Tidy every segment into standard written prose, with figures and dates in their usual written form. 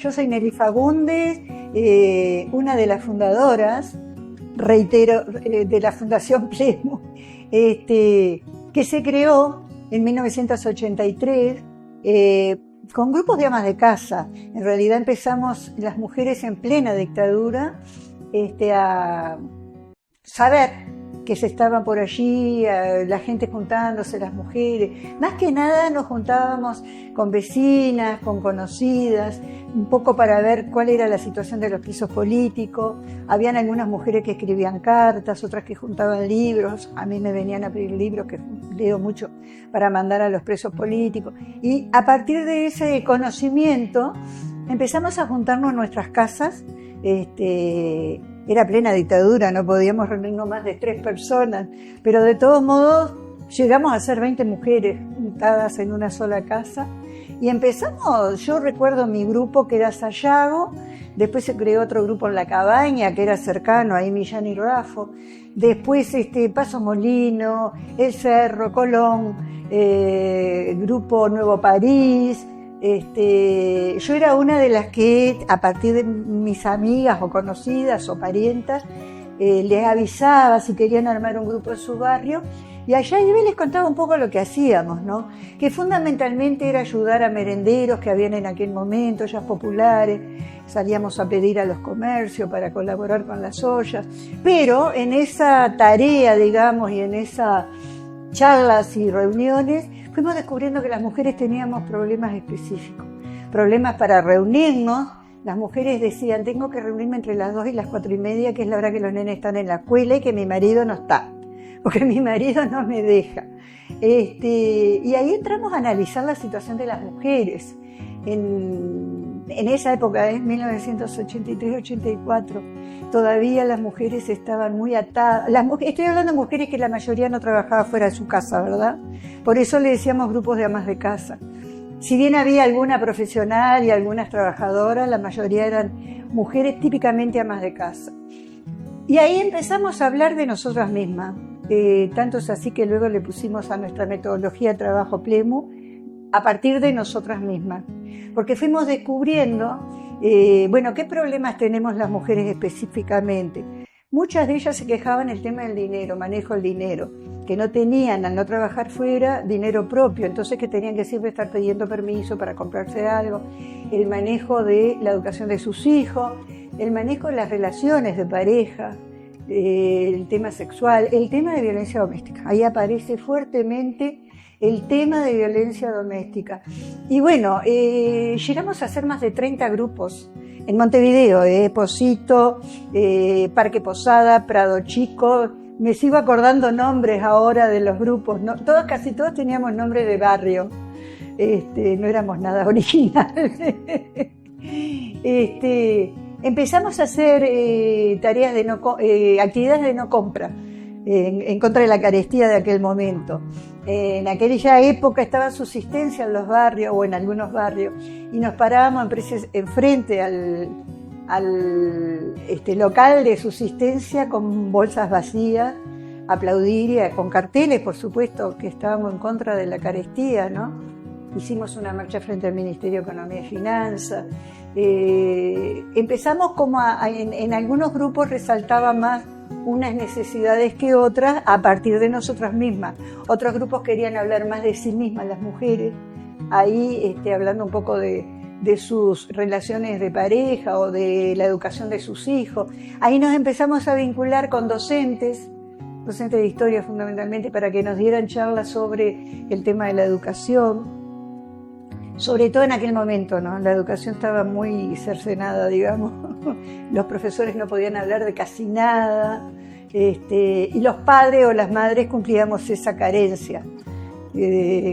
Yo soy Nelly Fagundes, una de las fundadoras, reitero, de la Fundación Plemu, que se creó en 1983 con grupos de amas de casa. En realidad empezamos las mujeres en plena dictadura a saber que se estaban por allí, la gente juntándose, las mujeres. Más que nada nos juntábamos con vecinas, con conocidas, un poco para ver cuál era la situación de los presos políticos. Habían algunas mujeres que escribían cartas, otras que juntaban libros. A mí me venían a pedir libros, que leo mucho, para mandar a los presos políticos. Y a partir de ese conocimiento empezamos a juntarnos en nuestras casas. Era plena dictadura, no podíamos reunirnos más de 3 personas, pero de todos modos llegamos a ser 20 mujeres juntadas en una sola casa y empezamos. Yo recuerdo mi grupo que era Sayago, después se creó otro grupo en La Cabaña que era cercano, ahí Millán y Rafo, después Paso Molino, El Cerro, Colón, Grupo Nuevo París. Yo era una de las que, a partir de mis amigas o conocidas o parientas, les avisaba si querían armar un grupo en su barrio, y allá les contaba un poco lo que hacíamos, ¿no? Que fundamentalmente era ayudar a merenderos que habían en aquel momento, ollas populares. Salíamos a pedir a los comercios para colaborar con las ollas, pero en esa tarea, digamos, y en esas charlas y reuniones, fuimos descubriendo que las mujeres teníamos problemas específicos, problemas para reunirnos. Las mujeres decían: tengo que reunirme entre las 2 y las 4:30, que es la hora que los nenes están en la escuela y que mi marido no está, porque mi marido no me deja. Y ahí entramos a analizar la situación de las mujeres. En esa época, en 1983-84, todavía las mujeres estaban muy atadas. Estoy hablando de mujeres que la mayoría no trabajaba fuera de su casa, ¿verdad? Por eso le decíamos grupos de amas de casa. Si bien había alguna profesional y algunas trabajadoras, la mayoría eran mujeres típicamente amas de casa. Y ahí empezamos a hablar de nosotras mismas. Tanto es así que luego le pusimos a nuestra metodología de trabajo Plemu a partir de nosotras mismas. Porque fuimos descubriendo, qué problemas tenemos las mujeres específicamente. Muchas de ellas se quejaban del tema del dinero, manejo del dinero, que no tenían, al no trabajar fuera, dinero propio, entonces que tenían que siempre estar pidiendo permiso para comprarse algo, el manejo de la educación de sus hijos, el manejo de las relaciones de pareja, el tema sexual, el tema de violencia doméstica. Ahí aparece fuertemente el tema de violencia doméstica. Y bueno, llegamos a hacer más de 30 grupos en Montevideo, Pocito, Parque Posada, Prado Chico. Me sigo acordando nombres ahora de los grupos, ¿no? Casi todos teníamos nombre de barrio, no éramos nada originales. Empezamos a hacer actividades de no compra, en contra de la carestía de aquel momento. En aquella época estaba subsistencia en los barrios o en algunos barrios y nos parábamos enfrente al local de subsistencia con bolsas vacías, aplaudir con carteles, por supuesto, que estábamos en contra de la carestía, ¿no? Hicimos una marcha frente al Ministerio de Economía y Finanzas. Empezamos en algunos grupos resaltaba más unas necesidades que otras a partir de nosotras mismas. Otros grupos querían hablar más de sí mismas, las mujeres, ahí hablando un poco de sus relaciones de pareja o de la educación de sus hijos. Ahí nos empezamos a vincular con docentes de historia fundamentalmente, para que nos dieran charlas sobre el tema de la educación, sobre todo en aquel momento, ¿no? La educación estaba muy cercenada, digamos. Los profesores no podían hablar de casi nada, y los padres o las madres cumplíamos esa carencia.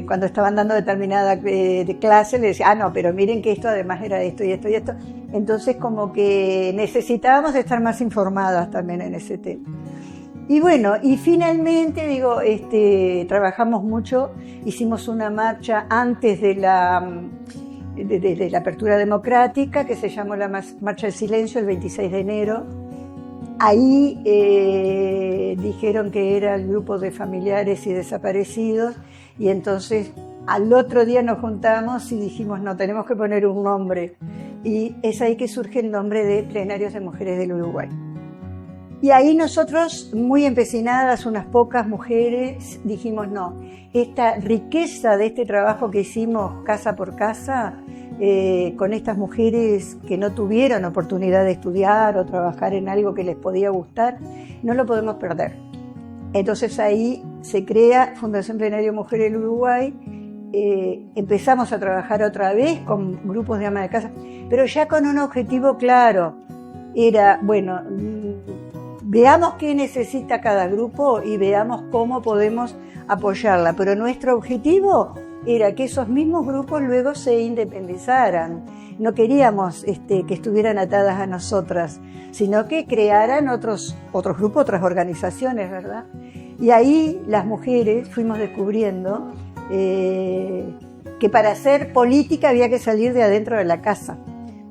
Cuando estaban dando determinada clase, le decía: no, pero miren que esto además era esto y esto y esto. Entonces como que necesitábamos estar más informadas también en ese tema. Y bueno, y finalmente, trabajamos mucho, hicimos una marcha antes de la apertura democrática, que se llamó la Marcha del Silencio, el 26 de enero. Ahí dijeron que era el grupo de familiares y desaparecidos, y entonces al otro día nos juntamos y dijimos: no, tenemos que poner un nombre. y es ahí que surge el nombre de Plenarios de Mujeres del Uruguay. Y ahí nosotros, muy empecinadas, unas pocas mujeres, dijimos no, esta riqueza de este trabajo que hicimos casa por casa, con estas mujeres que no tuvieron oportunidad de estudiar o trabajar en algo que les podía gustar, no lo podemos perder. Entonces ahí se crea Fundación Plenario Mujeres del Uruguay, empezamos a trabajar otra vez con grupos de amas de casa, pero ya con un objetivo claro, era, bueno, veamos qué necesita cada grupo y veamos cómo podemos apoyarla, pero nuestro objetivo era que esos mismos grupos luego se independizaran. No queríamos que estuvieran atadas a nosotras, sino que crearan otros grupos, otras organizaciones, ¿verdad? Y ahí las mujeres fuimos descubriendo que para hacer política había que salir de adentro de la casa.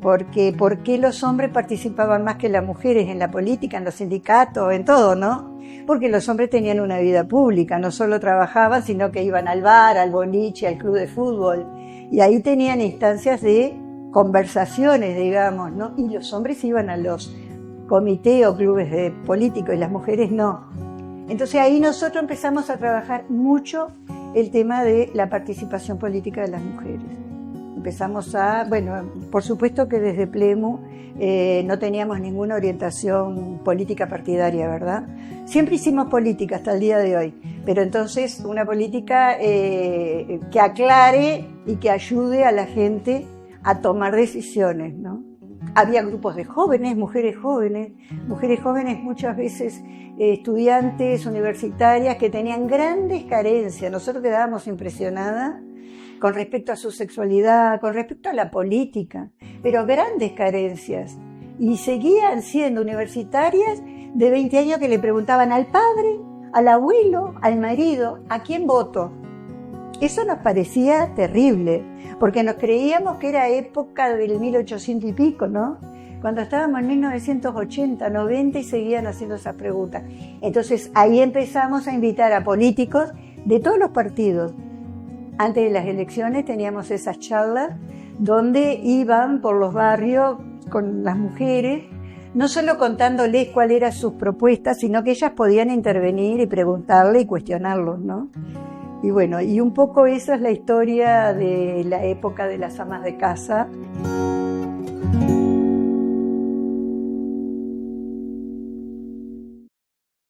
Porque ¿por qué los hombres participaban más que las mujeres en la política, en los sindicatos, en todo, no? Porque los hombres tenían una vida pública, no solo trabajaban, sino que iban al bar, al boliche, al club de fútbol, y ahí tenían instancias de conversaciones, digamos, ¿no? Y los hombres iban a los comités o clubes de políticos y las mujeres no. Entonces ahí nosotros empezamos a trabajar mucho el tema de la participación política de las mujeres. Empezamos bueno, por supuesto que desde Plemu no teníamos ninguna orientación política partidaria, ¿verdad? Siempre hicimos política hasta el día de hoy, pero entonces una política que aclare y que ayude a la gente a tomar decisiones, ¿no? Había grupos de jóvenes jóvenes muchas veces estudiantes, universitarias que tenían grandes carencias. Nosotros quedábamos impresionadas con respecto a su sexualidad, con respecto a la política, pero grandes carencias. Y seguían siendo universitarias de 20 años que le preguntaban al padre, al abuelo, al marido, ¿a quién voto? Eso nos parecía terrible, porque nos creíamos que era época del 1800 y pico, ¿no? Cuando estábamos en 1980, 90 y seguían haciendo esas preguntas. Entonces ahí empezamos a invitar a políticos de todos los partidos. Antes de las elecciones teníamos esas charlas donde iban por los barrios con las mujeres, no solo contándoles cuáles eran sus propuestas, sino que ellas podían intervenir y preguntarle y cuestionarlos, ¿no? Y bueno, y un poco esa es la historia de la época de las amas de casa.